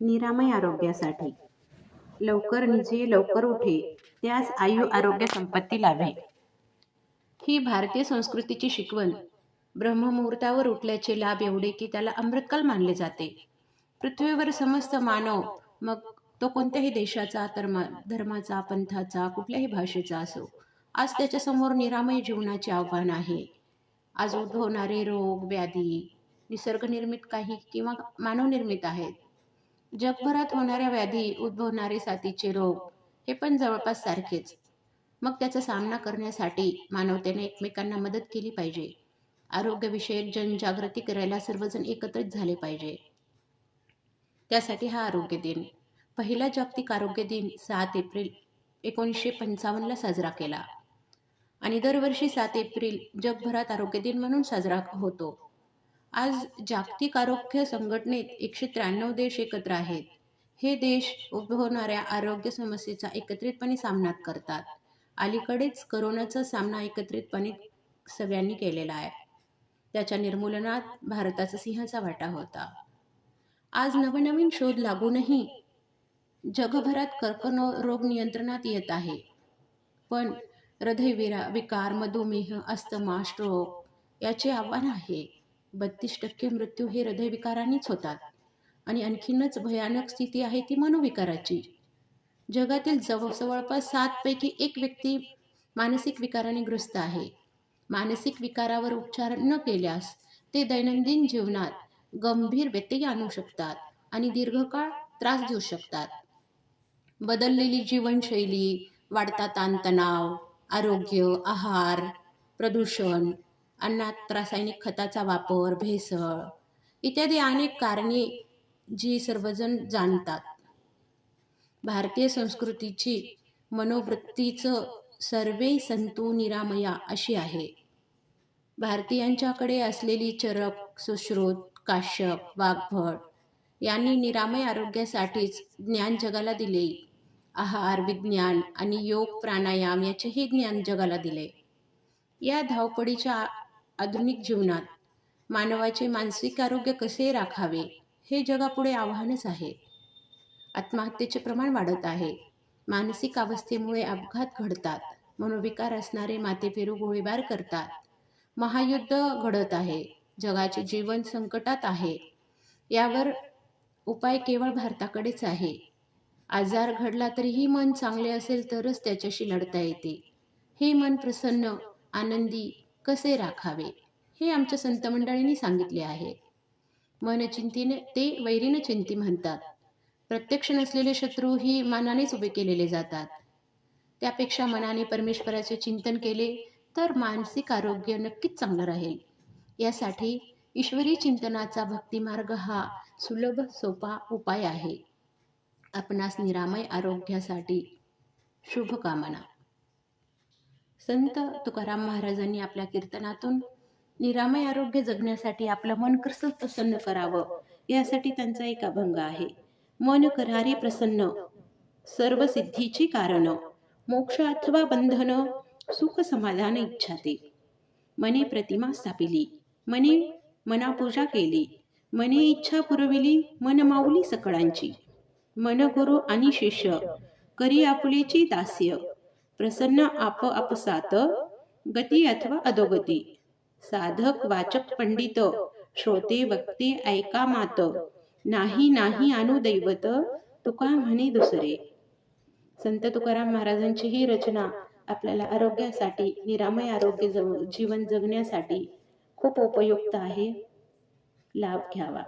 निरामय आरोग्यासाठी लवकर निजे लवकर उठे, त्यास आयु आरोग्य संपत्ती लाभे. ही भारतीय संस्कृतीची शिकवण. ब्रह्ममुहूर्तावर उठल्याचे लाभ एवढे की त्याला अमृतकाल मानले जाते. पृथ्वीवर समस्त मानव, मग तो कोणत्याही देशाचा, धर्माचा, पंथाचा, कुठल्याही भाषेचा असो, आज त्याच्यासमोर निरामय जीवनाचे आव्हान आहे. आज उद्भवणारे रोग, व्याधी निसर्गनिर्मित काही किंवा मानवनिर्मित आहेत. जगभरात होणाऱ्या व्याधी, उद्भवणारे साथीचे रोग हे पण जवळपास सारखेच. मग त्याचा सामना करण्यासाठी मानवतेने एकमेकांना मदत केली पाहिजे. आरोग्यविषयक जनजागृती करायला सर्वजण एकत्रित झाले पाहिजे. त्यासाठी हा आरोग्य दिन, पहिला जागतिक आरोग्य दिन 7 एप्रिल 1955ला साजरा केला आणि दरवर्षी 7 एप्रिल जगभरात आरोग्य दिन म्हणून साजरा होतो. आज जागतिक आरोग्य संघटनेत 193 देश एकत्र आहेत. हे देश उद्भवणाऱ्या आरोग्य समस्येचा एकत्रितपणे सामना करतात. अलीकडेच करोनाचा सामना एकत्रितपणे सगळ्यांनी केलेला आहे. त्याच्या निर्मूलनात भारताचा सिंहाचा वाटा होता. आज नवनवीन शोध लागूनही जगभरात कर्करोग नियंत्रणात येत आहे. पण हृदयविकार, मधुमेह, अस्थमा, स्ट्रोक याचे आव्हान आहे. 32% मृत्यू हे हृदयविकारानेच होतात आणि आणखीनच भयानक स्थिती आहे ती मनोविकाराची. जगातील जवळपास 7 पैकी 1 व्यक्ती मानसिक विकाराने ग्रस्त आहे. मानसिक विकारावर उपचार न केल्यास ते दैनंदिन जीवनात गंभीर व्यत्यय आणू शकतात आणि दीर्घकाळ त्रास देऊ शकतात. बदललेली जीवनशैली, वाढता ताणतणाव, आरोग्य, आहार, प्रदूषण, अन्नात रासायनिक खताचा वापर, भेसळ इत्यादी अनेक कारणे जी सर्वजण जाणतात. भारतीय संस्कृतीची मनोवृत्तीचं सर्वे संतु निरामया अशी आहे. भारतीयांच्याकडे असलेली चरक, सुश्रुत, काश्यप, वाग्भट यांनी निरामय आरोग्यासाठीच ज्ञान जगाला दिले. आहार विज्ञान आणि योग प्राणायाम याचेही ज्ञान जगाला दिले. या धावपळीच्या आधुनिक जीवनात मानवाचे मानसिक आरोग्य कसे राखावे हे जगापुढे आव्हानच आहे. आत्महत्येचे प्रमाण वाढत आहे. मानसिक अवस्थेमुळे अपघात घडतात. मनोविकार असणारे माथेफिरू गोळीबार करतात. महायुद्ध घडत आहे. जगाचे जीवन संकटात आहे. यावर उपाय केवळ भारताकडेच आहे. आजार घडला तरीही मन चांगले असेल तरच त्याच्याशी लढता येते. हे मन प्रसन्न, आनंदी कसे राखावे हे आमच्या संत मंडळींनी सांगितले आहे. मन चिंतीने ते वैरीन चिंती म्हणतात. प्रत्यक्ष नसलेले शत्रू ही मनानेच उभे केलेले जातात. त्यापेक्षा मनाने परमेश्वराचे चिंतन केले तर मानसिक आरोग्य नक्कीच चांगलं राहील. यासाठी ईश्वरी चिंतनाचा भक्तिमार्ग हा सुलभ सोपा उपाय आहे. आपणास निरामय आरोग्यासाठी शुभकामना. संत तुकाराम महाराजांनी आपल्या कीर्तनातून निरामय आरोग्य जगण्यासाठी आपलं मन कसं प्रसन्न करावं यासाठी त्यांचा एक अभंग आहे. मन करारे प्रसन्न, सर्व सिद्धीची कारण, मोक्ष अथवा बंधन, सुख समाधान इच्छाते. मने प्रतिमा स्थापिली, मने मनापूजा केली, मने इच्छा पुरविली, मन माऊली सकळांची. मन गुरु आणि शिष्य, करी आपुलेची दास्य, प्रसन्न आप आपसात, गती अथवा अधोगती. साधक वाचक पंडित, श्रोते वक्ते ऐका मात, नाही नाही अनुदैवत, तुका म्हणे दुसरे. संत तुकाराम महाराजांची ही रचना आपल्याला आरोग्यासाठी, निरामय आरोग्य जीवन जगण्यासाठी खूप उपयुक्त आहे. लाभ घ्यावा.